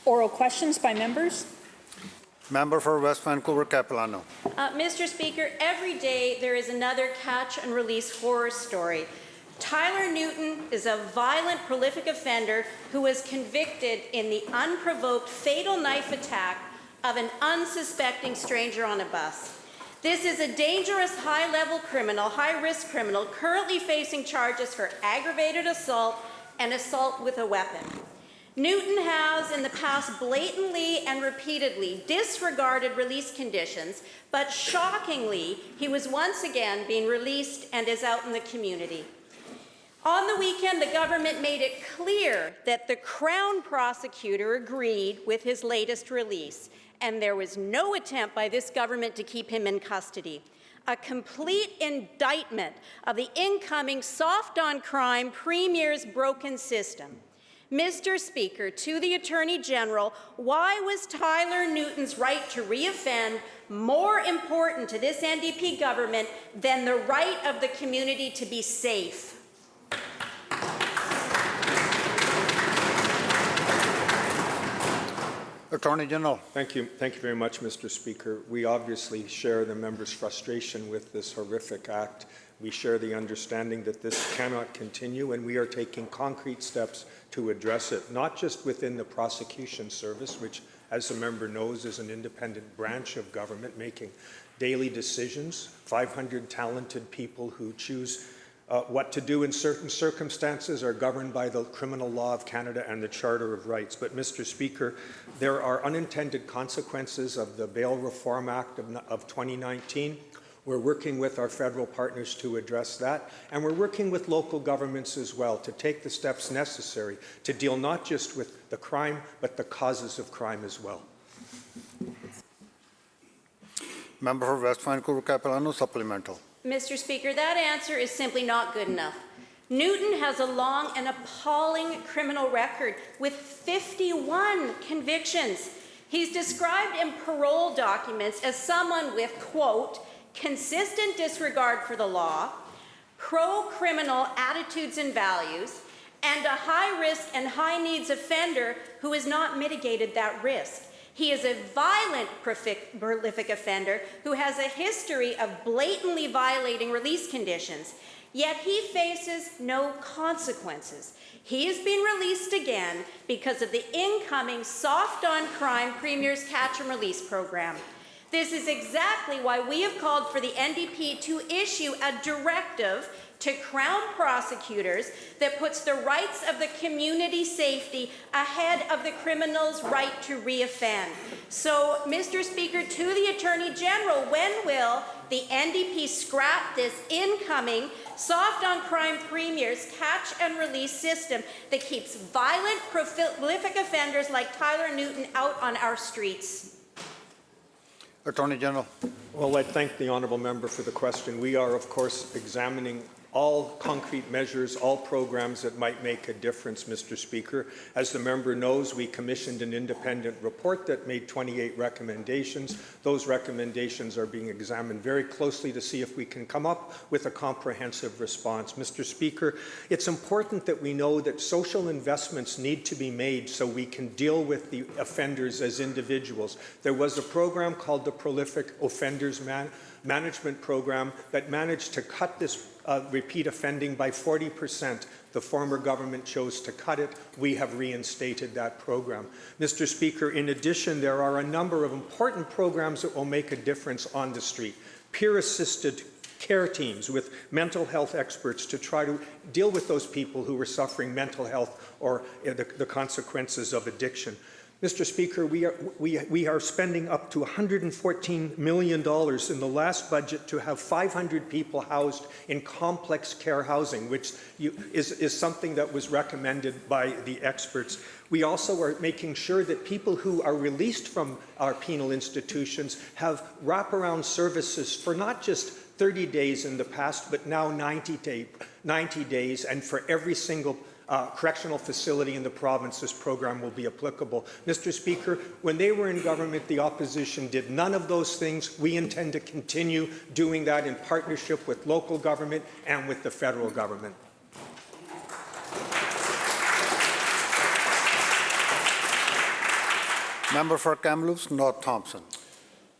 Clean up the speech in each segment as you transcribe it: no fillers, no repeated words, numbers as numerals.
Oral questions by members. Member for West Vancouver Capilano. Mr. Speaker, every day there is another catch and release horror story. Tyler Newton is a violent, prolific offender who was convicted in the unprovoked fatal knife attack of an unsuspecting stranger on a bus. This is a dangerous high-level criminal, high-risk criminal, currently facing charges for aggravated assault and assault with a weapon. Newton has in the past blatantly and repeatedly disregarded release conditions, but shockingly, he was once again being released and is out in the community. On the weekend, the government made it clear that the Crown prosecutor agreed with his latest release, and there was no attempt by this government to keep him in custody. A complete indictment of the incoming soft-on-crime Premier's broken system. Mr. Speaker, to the Attorney General, why was Tyler Newton's right to reoffend more important to this NDP government than the right of the community to be safe? Attorney General. Thank you very much, Mr. Speaker. We obviously share the member's frustration with this horrific act. We share the understanding that this cannot continue, and we are taking concrete steps to address it, not just within the prosecution service, which, as the member knows, is an independent branch of government making daily decisions, 500 talented people who choose what to do in certain circumstances are governed by the criminal law of Canada and the Charter of Rights. But, Mr. Speaker, there are unintended consequences of the Bail Reform Act of 2019. We're working with our federal partners to address that, and we're working with local governments as well to take the steps necessary to deal not just with the crime, but the causes of crime as well. Member for West Vancouver Capilano, supplemental. Mr. Speaker, that answer is simply not good enough. Newton has a long and appalling criminal record with 51 convictions. He's described in parole documents as someone with, quote, consistent disregard for the law, pro-criminal attitudes and values, and a high-risk and high-needs offender who has not mitigated that risk. He is a violent, prolific offender who has a history of blatantly violating release conditions, yet he faces no consequences. He is being released again because of the incoming soft-on-crime Premier's Catch and Release program. This is exactly why we have called for the NDP to issue a directive to Crown prosecutors that puts the rights of the community safety ahead of the criminal's right to reoffend. So, Mr. Speaker, to the Attorney General, when will the NDP scrap this incoming soft-on-crime Premier's catch and release system that keeps violent, prolific offenders like Tyler Newton out on our streets? Attorney General. Well, I thank the honourable member for the question. We are, of course, examining all concrete measures, all programs that might make a difference, Mr. Speaker. As the member knows, we commissioned an independent report that made 28 recommendations. Those recommendations are being examined very closely to see if we can come up with a comprehensive response. Mr. Speaker, it's important that we know that social investments need to be made so we can deal with the offenders as individuals. There was a program called the Prolific Offenders Management Program that managed to cut this repeat offending by 40%. The former government chose to cut it. We have reinstated that program. Mr. Speaker, in addition, there are a number of important programs that will make a difference on the street. Peer-assisted care teams with mental health experts to try to deal with those people who are suffering mental health or the consequences of addiction. Mr. Speaker, we are spending up to $114 million in the last budget to have 500 people housed in complex care housing, which is something that was recommended by the experts. We also are making sure that people who are released from our penal institutions have wraparound services for not just 30 days in the past, but now 90 days, and for every single correctional facility in the province, this program will be applicable. Mr. Speaker, when they were in government, the opposition did none of those things. We intend to continue doing that in partnership with local government and with the federal government. Member for Kamloops North Thompson.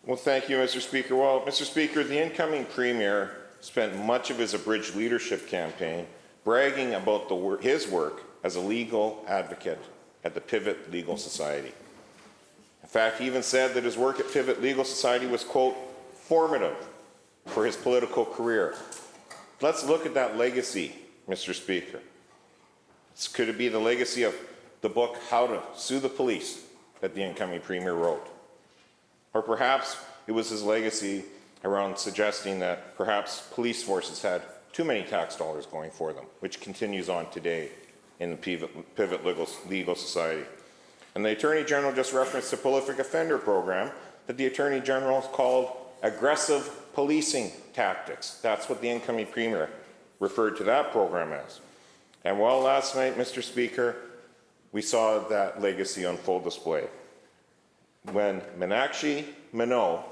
Well, thank you, Mr. Speaker. Well, Mr. Speaker, the incoming Premier spent much of his abridged leadership campaign bragging about his work as a legal advocate at the Pivot Legal Society. In fact, he even said that his work at Pivot Legal Society was, quote, formative for his political career. Let's look at that legacy, Mr. Speaker. Could it be the legacy of the book, How to Sue the Police, that the incoming Premier wrote? Or perhaps it was his legacy around suggesting that perhaps police forces had too many tax dollars going for them, which continues on today in the Pivot Legal Society. And the Attorney General just referenced the prolific offender program that the Attorney General called aggressive policing tactics. That's what the incoming Premier referred to that program as. And well, last night, Mr. Speaker, we saw that legacy on full display when Meenakshi Minow,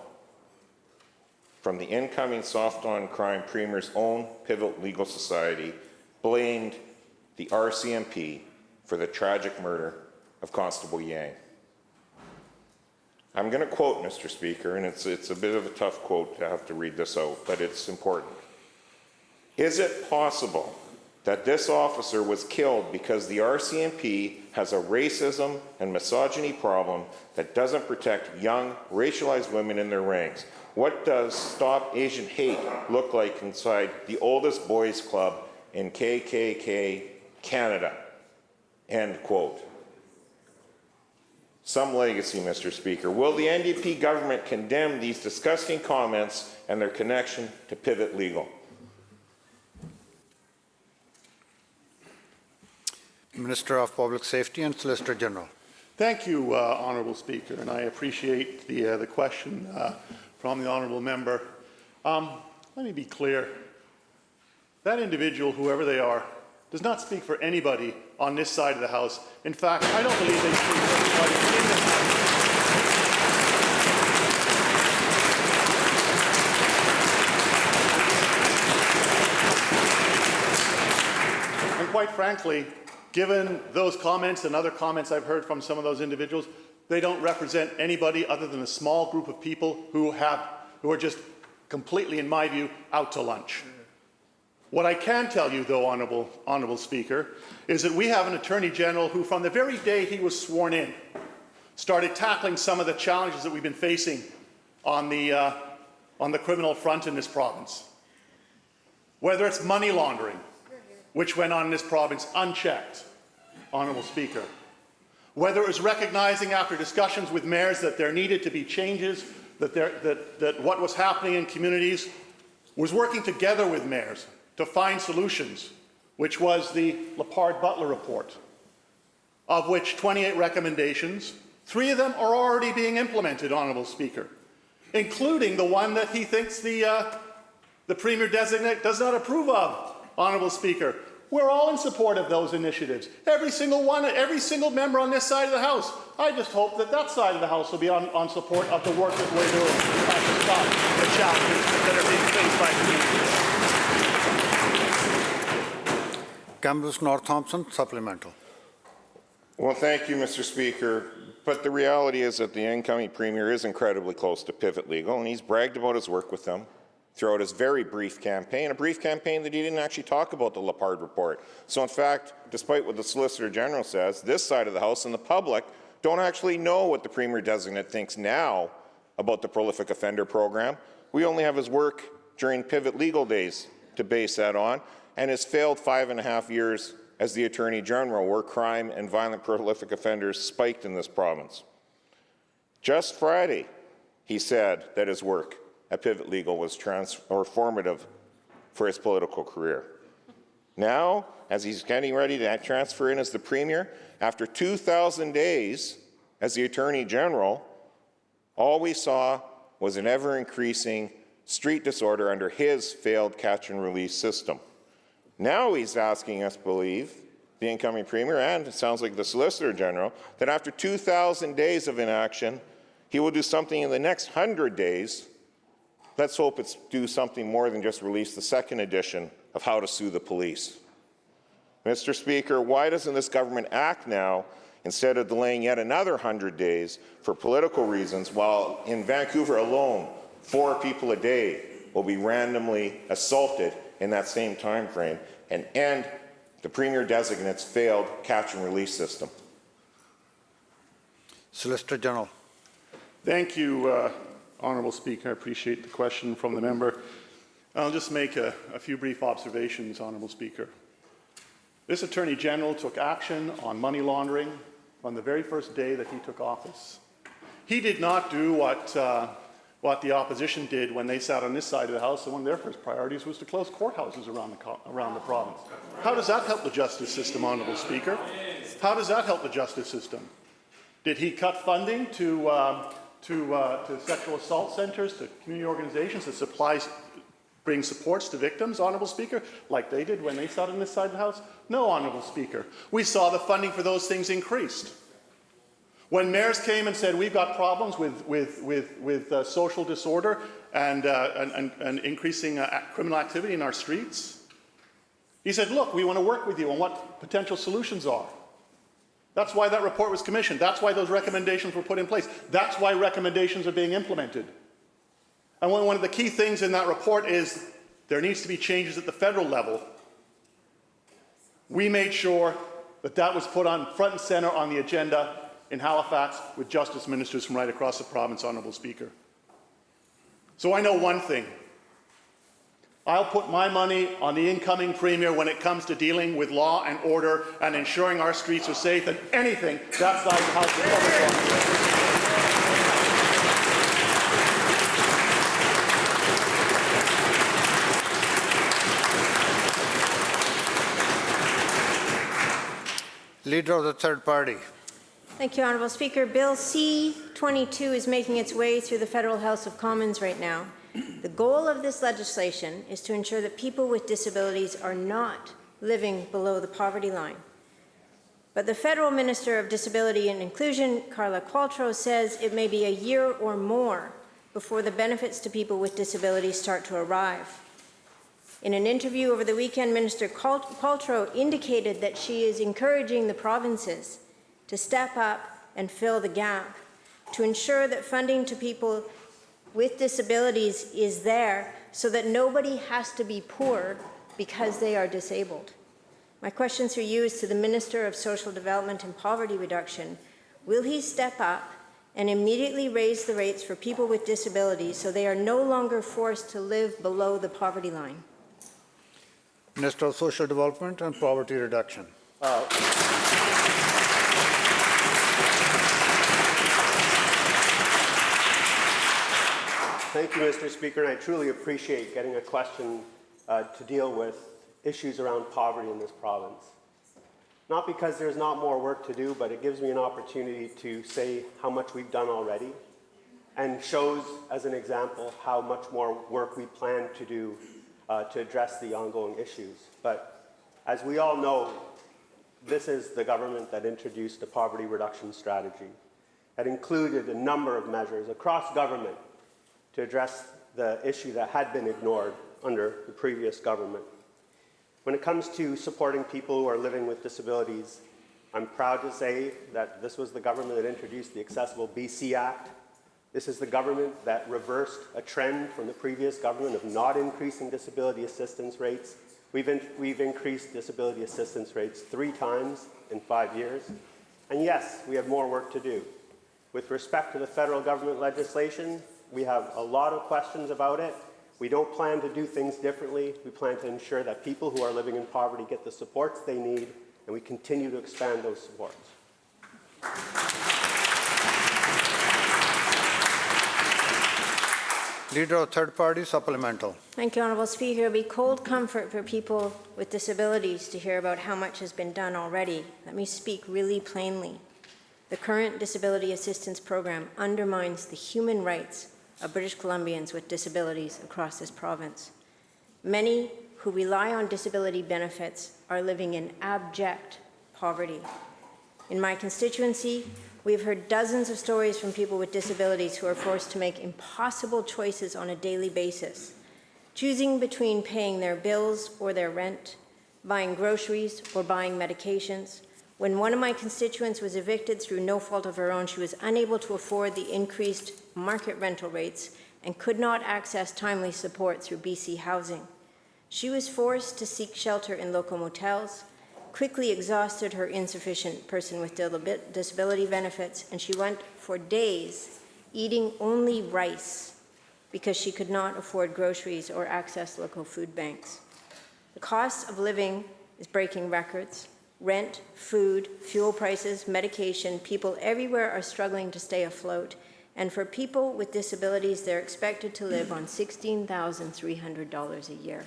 from the incoming Soft on Crime Premier's own Pivot Legal Society, blamed the RCMP for the tragic murder of Constable Yang. I'm going to quote, Mr. Speaker, and it's a bit of a tough quote to have to read this out, but it's important. Is it possible that this officer was killed because the RCMP has a racism and misogyny problem that doesn't protect young, racialized women in their ranks? What does Stop Asian Hate look like inside the oldest boys club in KKK Canada? End quote. Some legacy, Mr. Speaker. Will the NDP government condemn these disgusting comments and their connection to Pivot Legal? Minister of Public Safety and Solicitor General. Thank you, Honourable Speaker, and I appreciate the question from the Honourable Member. Let me be clear. That individual, whoever they are, does not speak for anybody on this side of the House. In fact, I don't believe they speak for anybody in this House. And quite frankly, given those comments and other comments I've heard from some of those individuals, they don't represent anybody other than a small group of people who are just completely, in my view, out to lunch. What I can tell you, though, Honourable Speaker, is that we have an Attorney General who, from the very day he was sworn in, started tackling some of the challenges that we've been facing on the criminal front in this province. Whether it's money laundering, which went on in this province unchecked, Honourable Speaker. Whether it was recognizing after discussions with mayors that there needed to be changes, that what was happening in communities, was working together with mayors to find solutions, which was the Lepard-Butler report, of which 28 recommendations, 3 of them are already being implemented, Honourable Speaker, including the one that he thinks the Premier-designate does not approve of, Honourable Speaker. We're all in support of those initiatives. Every single one, every single member on this side of the House. I just hope that that side of the House will be on support of the work that we're doing to stop the challenges that are being faced by communities. Kamloops North Thompson, supplemental. Well, thank you, Mr. Speaker. But the reality is that the incoming Premier is incredibly close to Pivot Legal, and he's bragged about his work with them throughout his very brief campaign, a brief campaign that he didn't actually talk about the Lepard report. So in fact, despite what the Solicitor General says, this side of the House and the public don't actually know what the Premier-designate thinks now about the prolific offender program. We only have his work during Pivot Legal days to base that on, and his failed 5.5 years as the Attorney General, where crime and violent prolific offenders spiked in this province. Just Friday, he said that his work at Pivot Legal was formative for his political career. Now, as he's getting ready to transfer in as the Premier, after 2,000 days as the Attorney General, all we saw was an ever-increasing street disorder under his failed catch-and-release system. Now he's asking us to believe, the incoming Premier, and it sounds like the Solicitor General, that after 2,000 days of inaction, he will do something in the next 100 days. Let's hope it's do something more than just release the second edition of How to Sue the Police. Mr. Speaker, why doesn't this government act now instead of delaying yet another 100 days for political reasons, while in Vancouver alone, 4 people a day will be randomly assaulted in that same time frame, and end the Premier Designate's failed catch and release system. Solicitor General. Thank you, Honourable Speaker. I appreciate the question from the member. I'll just make a few brief observations, Honourable Speaker. This Attorney General took action on money laundering on the very first day that he took office. He did not do what the opposition did when they sat on this side of the House, and one of their first priorities was to close courthouses around the province. How does that help the justice system, Honourable Speaker? How does that help the justice system? Did he cut funding to sexual assault centres, to community organizations that bring supports to victims, Honourable Speaker, like they did when they sat on this side of the House? No, Honourable Speaker. We saw the funding for those things increased. When mayors came and said, we've got problems with social disorder and increasing criminal activity in our streets, he said, look, we want to work with you on what potential solutions are. That's why that report was commissioned. That's why those recommendations were put in place. That's why recommendations are being implemented. And one of the key things in that report is there needs to be changes at the federal level. We made sure that that was put on front and centre on the agenda in Halifax with justice ministers from right across the province, Honourable Speaker. So I know one thing. I'll put my money on the incoming Premier when it comes to dealing with law and order and ensuring our streets are safe, and anything that side of the House is covered. Leader of the third party. Thank you, Honourable Speaker. Bill C-22 is making its way through the Federal House of Commons right now. The goal of this legislation is to ensure that people with disabilities are not living below the poverty line. But the Federal Minister of Disability and Inclusion, Carla Qualtrough, says it may be a year or more before the benefits to people with disabilities start to arrive. In an interview over the weekend, Minister Qualtrough indicated that she is encouraging the provinces to step up and fill the gap, to ensure that funding to people with disabilities is there so that nobody has to be poor because they are disabled. My question through you is to the Minister of Social Development and Poverty Reduction. Will he step up and immediately raise the rates for people with disabilities so they are no longer forced to live below the poverty line? Minister of Social Development and Poverty Reduction. Thank you, Mr. Speaker, and I truly appreciate getting a question to deal with issues around poverty in this province. Not because there's not more work to do, but it gives me an opportunity to say how much we've done already and shows, as an example, how much more work we plan to do to address the ongoing issues. But as we all know, this is the government that introduced the poverty reduction strategy that included a number of measures across government to address the issue that had been ignored under the previous government. When it comes to supporting people who are living with disabilities, I'm proud to say that this was the government that introduced the Accessible BC Act. This is the government that reversed a trend from the previous government of not increasing disability assistance rates. We've increased disability assistance rates 3 times in 5 years. And yes, we have more work to do. With respect to the federal government legislation, we have a lot of questions about it. We don't plan to do things differently. We plan to ensure that people who are living in poverty get the supports they need, and we continue to expand those supports. Leader of third party, supplemental. Thank you, Honourable Speaker. It will be cold comfort for people with disabilities to hear about how much has been done already. Let me speak really plainly. The current disability assistance program undermines the human rights of British Columbians with disabilities across this province. Many who rely on disability benefits are living in abject poverty. In my constituency, we've heard dozens of stories from people with disabilities who are forced to make impossible choices on a daily basis, choosing between paying their bills or their rent, buying groceries or buying medications, When one of my constituents was evicted through no fault of her own, she was unable to afford the increased market rental rates and could not access timely support through BC Housing. She was forced to seek shelter in local motels, quickly exhausted her insufficient person with disability benefits, and she went for days eating only rice because she could not afford groceries or access local food banks. The cost of living is breaking records. Rent, food, fuel prices, medication, people everywhere are struggling to stay afloat. And for people with disabilities, they're expected to live on $16,300 a year.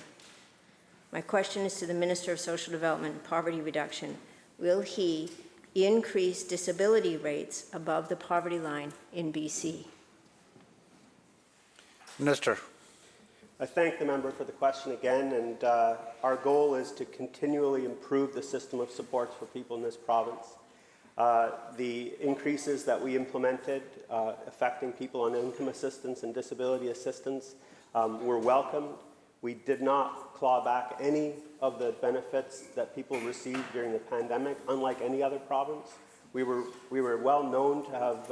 My question is to the Minister of Social Development and Poverty Reduction. Will he increase disability rates above the poverty line in BC? Minister. I thank the member for the question again, and our goal is to continually improve the system of supports for people in this province. The increases that we implemented affecting people on income assistance and disability assistance were welcomed. We did not claw back any of the benefits that people received during the pandemic, unlike any other province. We were well known to have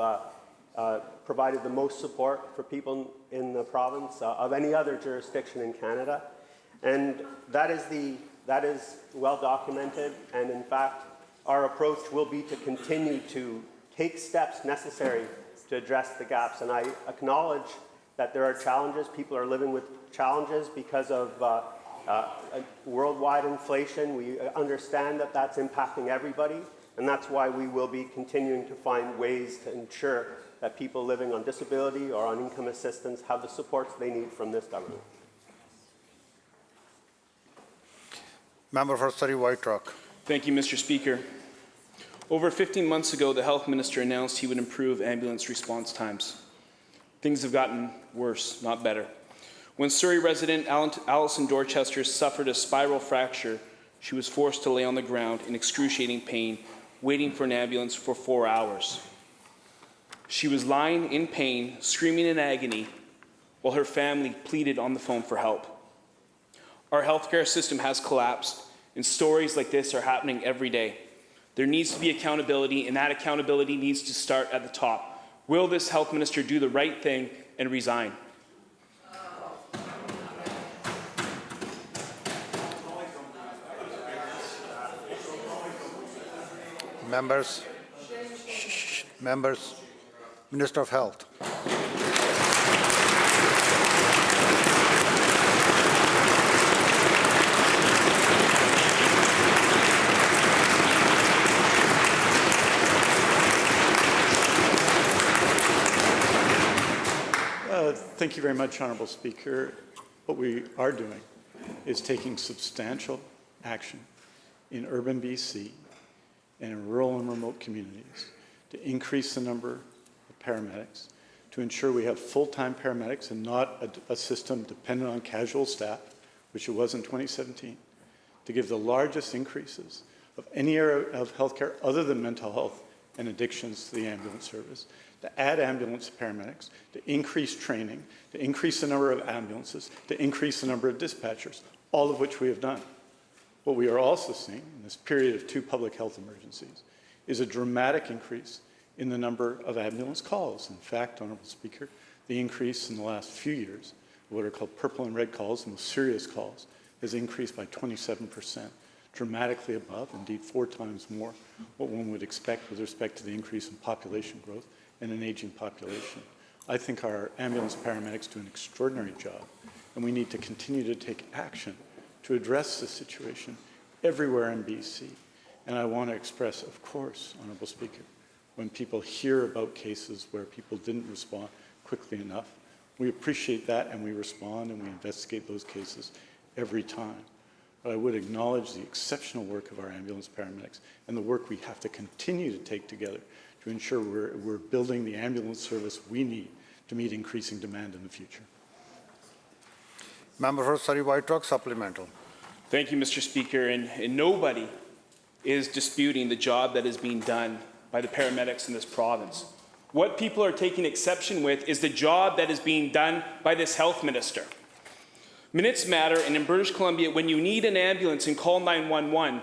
provided the most support for people in the province of any other jurisdiction in Canada. And that is well documented, and in fact, our approach will be to continue to take steps necessary to address the gaps. And I acknowledge that there are challenges. People are living with challenges because of worldwide inflation. We understand that that's impacting everybody, and that's why we will be continuing to find ways to ensure that people living on disability or on income assistance have the supports they need from this government. Member for Surrey White Rock. Thank you, Mr. Speaker. Over 15 months ago, the Health Minister announced he would improve ambulance response times. Things have gotten worse, not better. When Surrey resident Alison Dorchester suffered a spiral fracture, she was forced to lay on the ground in excruciating pain, waiting for an ambulance for 4 hours. She was lying in pain, screaming in agony, while her family pleaded on the phone for help. Our healthcare system has collapsed, and stories like this are happening every day. There needs to be accountability, and that accountability needs to start at the top. Will this health minister do the right thing and resign? Members. Members. Minister of Health. Thank you very much, Honourable Speaker. What we are doing is taking substantial action in urban BC and in rural and remote communities to increase the number of paramedics, to ensure we have full-time paramedics and not a system dependent on casual staff, which it was in 2017, to give the largest increases of any area of healthcare other than mental health and addictions to the ambulance service, to add ambulance paramedics, to increase training, to increase the number of ambulances, to increase the number of dispatchers, all of which we have done. What we are also seeing in this period of 2 public health emergencies is a dramatic increase in the number of ambulance calls. In fact, Honourable Speaker, the increase in the last few years, what are called purple and red calls, the most serious calls, has increased by 27%, dramatically above, indeed 4 times more, what one would expect with respect to the increase in population growth and an aging population. I think our ambulance paramedics do an extraordinary job, and we need to continue to take action to address the situation everywhere in BC. And I want to express, of course, Honourable Speaker, when people hear about cases where people didn't respond quickly enough, we appreciate that and we respond and we investigate those cases every time. But I would acknowledge the exceptional work of our ambulance paramedics and the work we have to continue to take together to ensure we're building the ambulance service we need to meet increasing demand in the future. Member for Surrey White Rock, supplemental. Thank you, Mr. Speaker. And nobody is disputing the job that is being done by the paramedics in this province. What people are taking exception with is the job that is being done by this health minister. Minutes matter, and in British Columbia, when you need an ambulance and call 911,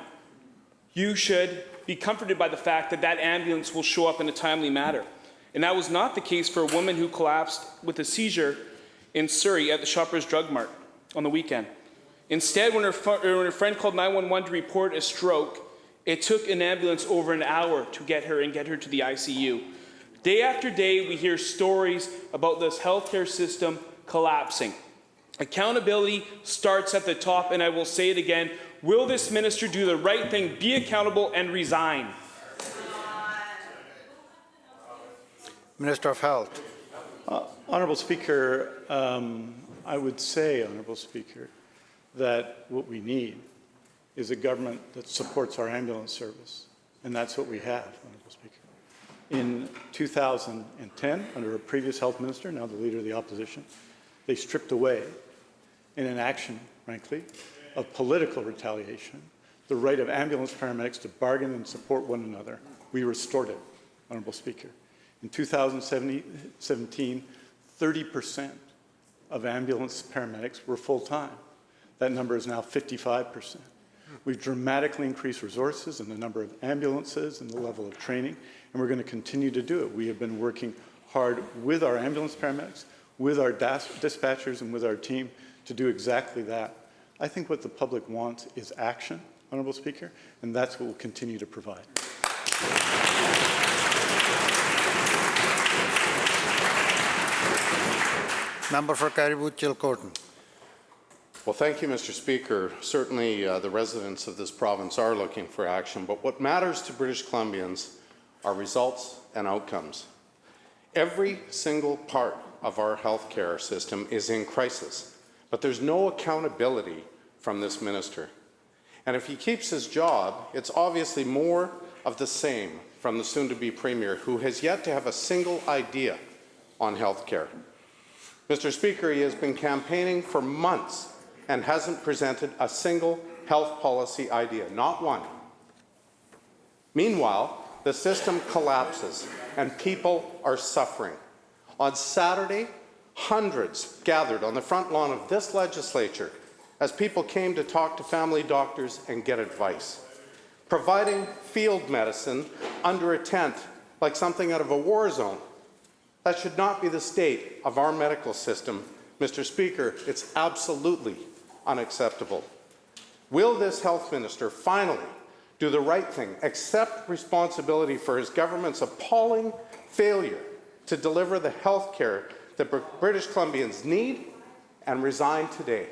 you should be comforted by the fact that that ambulance will show up in a timely manner. And that was not the case for a woman who collapsed with a seizure in Surrey at the Shoppers Drug Mart on the weekend. Instead, when her friend called 911 to report a stroke, it took an ambulance over an hour to get her to the ICU. Day after day, we hear stories about this healthcare system collapsing. Accountability starts at the top, and I will say it again. Will this minister do the right thing, be accountable, and resign? Minister of Health. Honourable Speaker, I would say, Honourable Speaker, that what we need is a government that supports our ambulance service, and that's what we have, Honourable Speaker. In 2010, under a previous health minister, now the leader of the opposition, they stripped away, in an action, frankly, of political retaliation, the right of ambulance paramedics to bargain and support one another. We restored it, Honourable Speaker. In 2017, 30% of ambulance paramedics were full-time. That number is now 55%. We've dramatically increased resources and the number of ambulances and the level of training, and we're going to continue to do it. We have been working hard with our ambulance paramedics, with our dispatchers, and with our team to do exactly that. I think what the public wants is action, Honourable Speaker, and that's what we'll continue to provide. Member for Caribou Chilcotin. Well, thank you, Mr. Speaker. Certainly, the residents of this province are looking for action, but what matters to British Columbians are results and outcomes. Every single part of our healthcare system is in crisis, but there's no accountability from this minister. And if he keeps his job, it's obviously more of the same from the soon-to-be Premier, who has yet to have a single idea on healthcare. Mr. Speaker, he has been campaigning for months and hasn't presented a single health policy idea, not one. Meanwhile, the system collapses and people are suffering. On Saturday, hundreds gathered on the front lawn of this legislature as people came to talk to family doctors and get advice. Providing field medicine under a tent like something out of a war zone. That should not be the state of our medical system. Mr. Speaker, it's absolutely unacceptable. Will this health minister finally do the right thing, accept responsibility for his government's appalling failure to deliver the health care that British Columbians need, and resign today?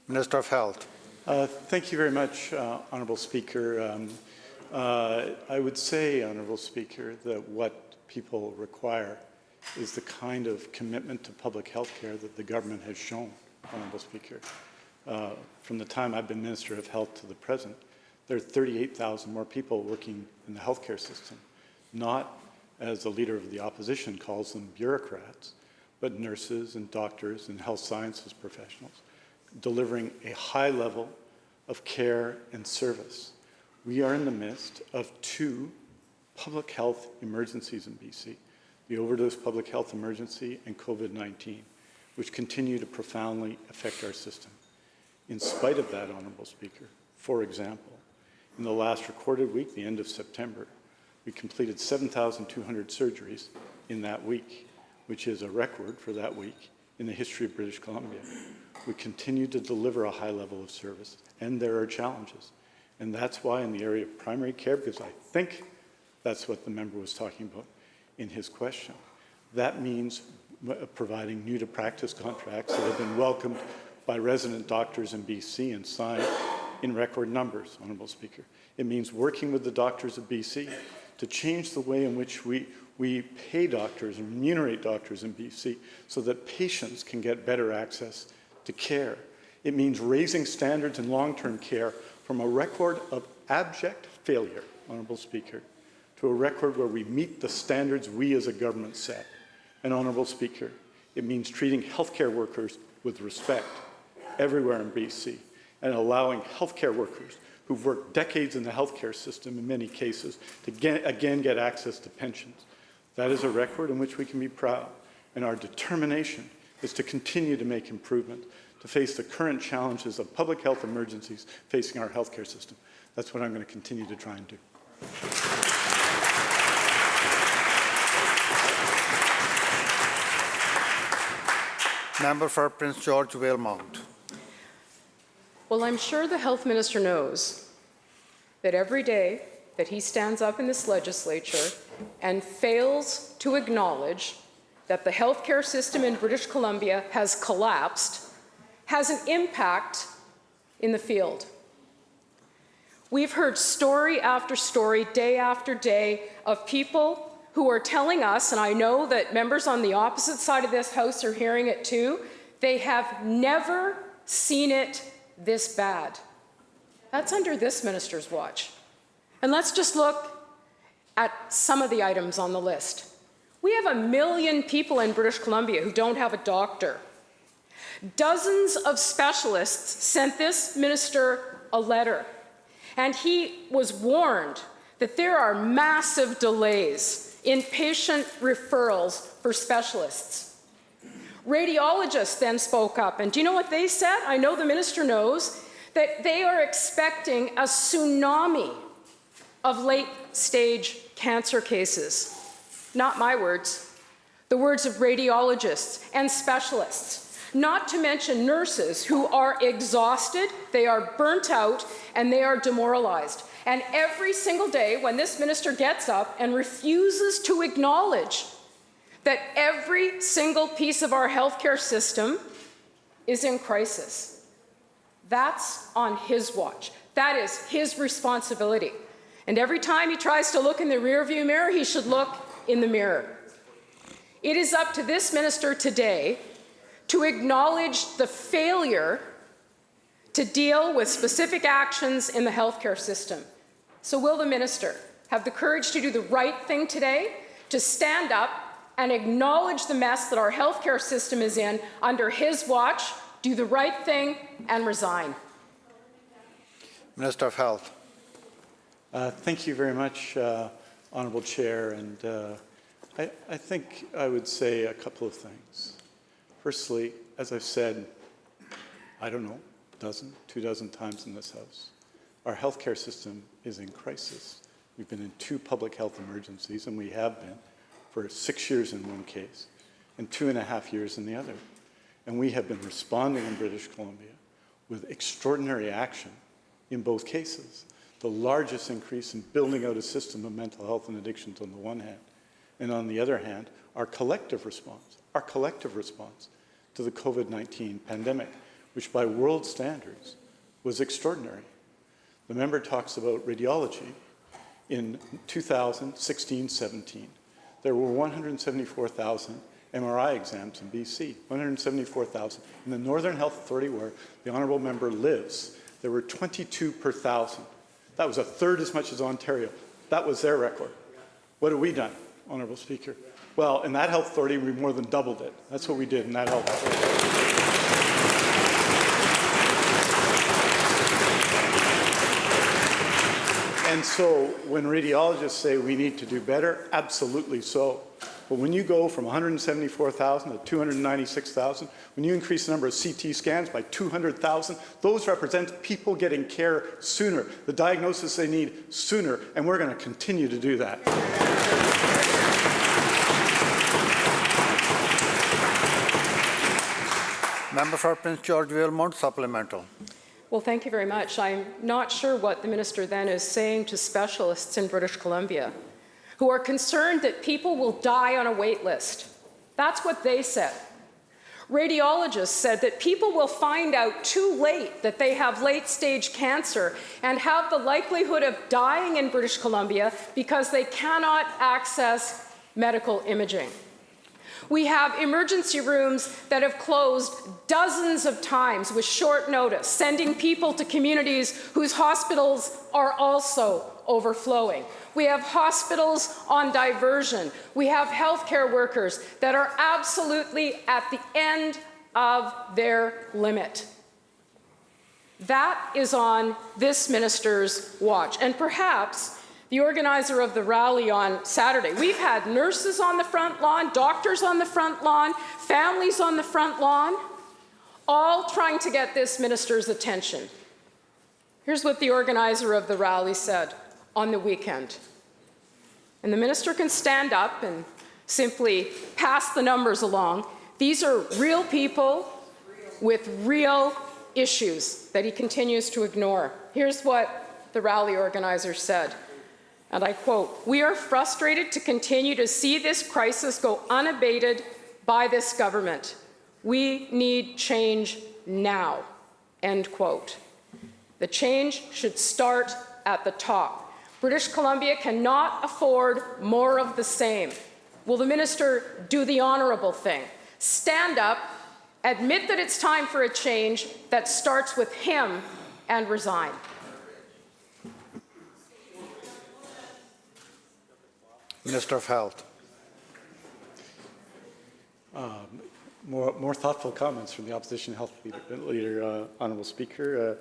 Minister of Health. Thank you very much, Honourable Speaker. I would say, Honourable Speaker, that what people require is the kind of commitment to public health care that the government has shown, Honourable Speaker. From the time I've been Minister of Health to the present, there are 38,000 more people working in the healthcare system, not, as the Leader of the Opposition calls them, bureaucrats, but nurses and doctors and health sciences professionals, delivering a high level of care and service. We are in the midst of two public health emergencies in BC, the overdose public health emergency and COVID-19, which continue to profoundly affect our system. In spite of that, Honourable Speaker, for example, in the last recorded week, the end of September, we completed 7,200 surgeries in that week, which is a record for that week in the history of British Columbia. We continue to deliver a high level of service, and there are challenges. And that's why in the area of primary care, because I think that's what the member was talking about in his question, that means providing new-to-practice contracts that have been welcomed by resident doctors in BC and signed in record numbers, Honourable Speaker. It means working with the doctors of BC to change the way in which we pay doctors and remunerate doctors in BC so that patients can get better access to care. It means raising standards in long-term care from a record of abject failure, Honourable Speaker, to a record where we meet the standards we as a government set. And Honourable Speaker, it means treating healthcare workers with respect everywhere in BC and allowing healthcare workers who've worked decades in the healthcare system in many cases to again get access to pensions. That is a record in which we can be proud, and our determination is to continue to make improvement to face the current challenges of public health emergencies facing our healthcare system. That's what I'm going to continue to try and do. Member for Prince George Valemount. Well, I'm sure the health minister knows that every day that he stands up in this legislature and fails to acknowledge that the healthcare system in British Columbia has collapsed has an impact in the field. We've heard story after story, day after day, of people who are telling us, and I know that members on the opposite side of this House are hearing it too, they have never seen it this bad. That's under this minister's watch. And let's just look at some of the items on the list. We have 1 million people in British Columbia who don't have a doctor. Dozens of specialists sent this minister a letter, and he was warned that there are massive delays in patient referrals for specialists. Radiologists then spoke up, and do you know what they said? I know the minister knows that they are expecting a tsunami of late-stage cancer cases. Not my words, the words of radiologists and specialists, not to mention nurses who are exhausted, they are burnt out, and they are demoralized. And every single day when this minister gets up and refuses to acknowledge that every single piece of our healthcare system is in crisis, that's on his watch. That is his responsibility. And every time he tries to look in the rearview mirror, he should look in the mirror. It is up to this minister today to acknowledge the failure to deal with specific actions in the healthcare system. So will the minister have the courage to do the right thing today, to stand up and acknowledge the mess that our healthcare system is in under his watch, do the right thing, and resign? Minister of Health. Thank you very much, Honourable Chair. And I think I would say a couple of things. Firstly, as I've said, I don't know, two dozen times in this House, our healthcare system is in crisis. We've been in 2 public health emergencies, and we have been for 6 years in one case and 2.5 years in the other. And we have been responding in British Columbia with extraordinary action in both cases. The largest increase in building out a system of mental health and addictions on the one hand, and on the other hand, our collective response to the COVID-19 pandemic, which by world standards was extraordinary. The member talks about radiology. In 2016-17, there were 174,000 MRI exams in BC, 174,000. In the Northern Health Authority, where the honourable member lives, there were 22 per 1,000. That was 1/3 as much as Ontario. That was their record. What have we done, Honourable Speaker? Well, in that health authority, we more than doubled it. That's what we did in that health authority. And so when radiologists say we need to do better, absolutely so. But when you go from 174,000 to 296,000, when you increase the number of CT scans by 200,000, those represent people getting care sooner, the diagnosis they need sooner, and we're going to continue to do that. Member for Prince George Valemount, supplemental. Well, thank you very much. I'm not sure what the minister then is saying to specialists in British Columbia who are concerned that people will die on a wait list. That's what they said. Radiologists said that people will find out too late that they have late-stage cancer and have the likelihood of dying in British Columbia because they cannot access medical imaging. We have emergency rooms that have closed dozens of times with short notice, sending people to communities whose hospitals are also overflowing. We have hospitals on diversion. We have healthcare workers that are absolutely at the end of their limit. That is on this minister's watch. And perhaps the organizer of the rally on Saturday. We've had nurses on the front lawn, doctors on the front lawn, families on the front lawn, all trying to get this minister's attention. Here's what the organizer of the rally said on the weekend. And the minister can stand up and simply pass the numbers along. These are real people with real issues that he continues to ignore. Here's what the rally organizer said, and I quote, "We are frustrated to continue to see this crisis go unabated by this government. We need change now," end quote. The change should start at the top. British Columbia cannot afford more of the same. Will the minister do the honourable thing? Stand up, admit that it's time for a change that starts with him, and resign. Minister of Health. More thoughtful comments from the opposition health leader, Honourable Speaker.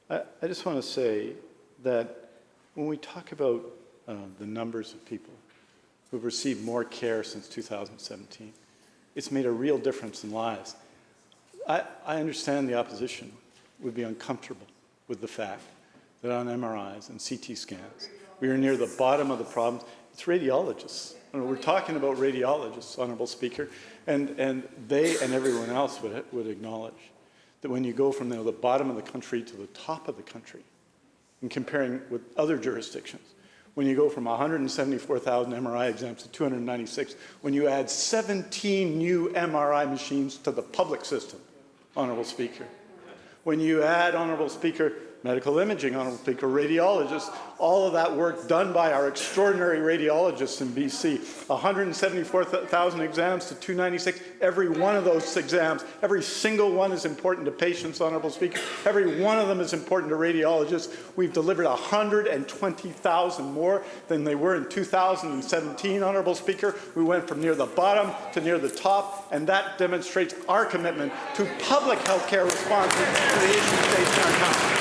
I just want to say that when we talk about the numbers of people who've received more care since 2017, it's made a real difference in lives. I understand the opposition would be uncomfortable with the fact that on MRIs and CT scans, we are near the bottom of the problem. It's radiologists. We're talking about radiologists, Honourable Speaker, and they and everyone else would acknowledge that when you go from the bottom of the country to the top of the country, and comparing with other jurisdictions, when you go from 174,000 MRI exams to 296, when you add 17 new MRI machines to the public system, Honourable Speaker, when you add, Honourable Speaker, medical imaging, Honourable Speaker, radiologists, all of that work done by our extraordinary radiologists in BC, 174,000 exams to 296, every one of those exams, every single one is important to patients, Honourable Speaker, every one of them is important to radiologists. We've delivered 120,000 more than they were in 2017, Honourable Speaker. We went from near the bottom to near the top, and that demonstrates our commitment to public health care responses to the issues facing our country.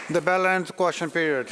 The bell ends question period.